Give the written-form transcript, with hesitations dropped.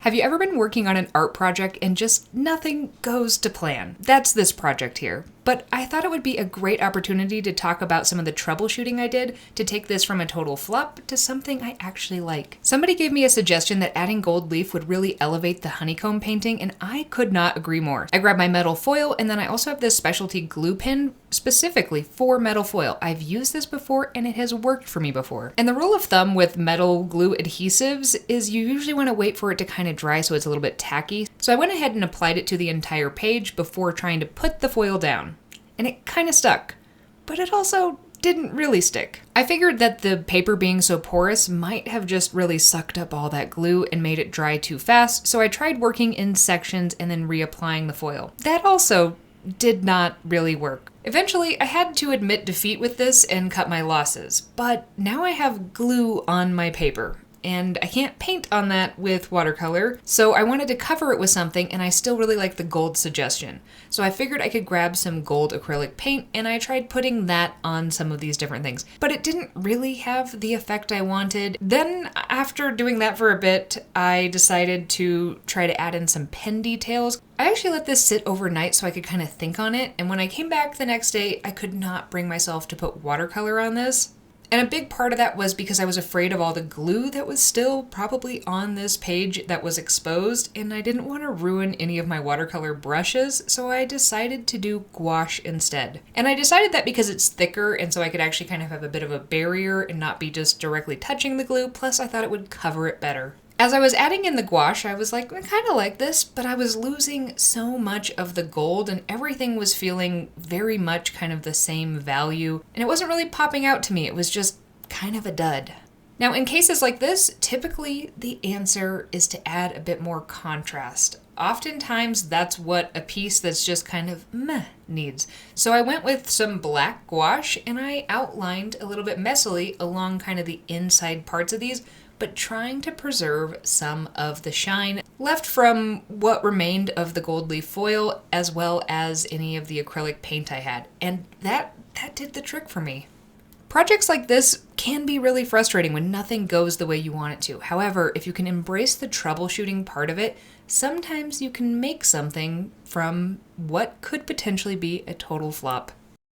Have you ever been working on an art project and just nothing goes to plan? That's this project here. But I thought it would be a great opportunity to talk about some of the troubleshooting I did to take this from a total flop to something I actually like. Somebody gave me a suggestion that adding gold leaf would really elevate the honeycomb painting, and I could not agree more. I grabbed my metal foil, and then I also have this specialty glue pen specifically for metal foil. I've used this before and it has worked for me before. And the rule of thumb with metal glue adhesives is you usually want to wait for it to kind of dry so it's a little bit tacky. So I went ahead and applied it to the entire page before trying to put the foil down. And it kind of stuck, but it also didn't really stick. I figured that the paper being so porous might have just really sucked up all that glue and made it dry too fast, so I tried working in sections and then reapplying the foil. That also did not really work. Eventually, I had to admit defeat with this and cut my losses, but now I have glue on my paper. And I can't paint on that with watercolor, so I wanted to cover it with something, and I still really like the gold suggestion. So I figured I could grab some gold acrylic paint, and I tried putting that on some of these different things. But it didn't really have the effect I wanted. Then, after doing that for a bit, I decided to try to add in some pen details. I actually let this sit overnight so I could kind of think on it, and when I came back the next day, I could not bring myself to put watercolor on this. And a big part of that was because I was afraid of all the glue that was still probably on this page that was exposed, and I didn't want to ruin any of my watercolor brushes, so I decided to do gouache instead. And I decided that because it's thicker, and so I could actually kind of have a bit of a barrier and not be just directly touching the glue, plus I thought it would cover it better. As I was adding in the gouache, I was like, I kind of like this, but I was losing so much of the gold and everything was feeling very much kind of the same value, and it wasn't really popping out to me. It was just kind of a dud. Now, in cases like this, typically the answer is to add a bit more contrast. Oftentimes, that's what a piece that's just kind of meh needs. So I went with some black gouache and I outlined a little bit messily along kind of the inside parts of these, but trying to preserve some of the shine left from what remained of the gold leaf foil, as well as any of the acrylic paint I had. And that did the trick for me. Projects like this can be really frustrating when nothing goes the way you want it to. However, if you can embrace the troubleshooting part of it, sometimes you can make something from what could potentially be a total flop.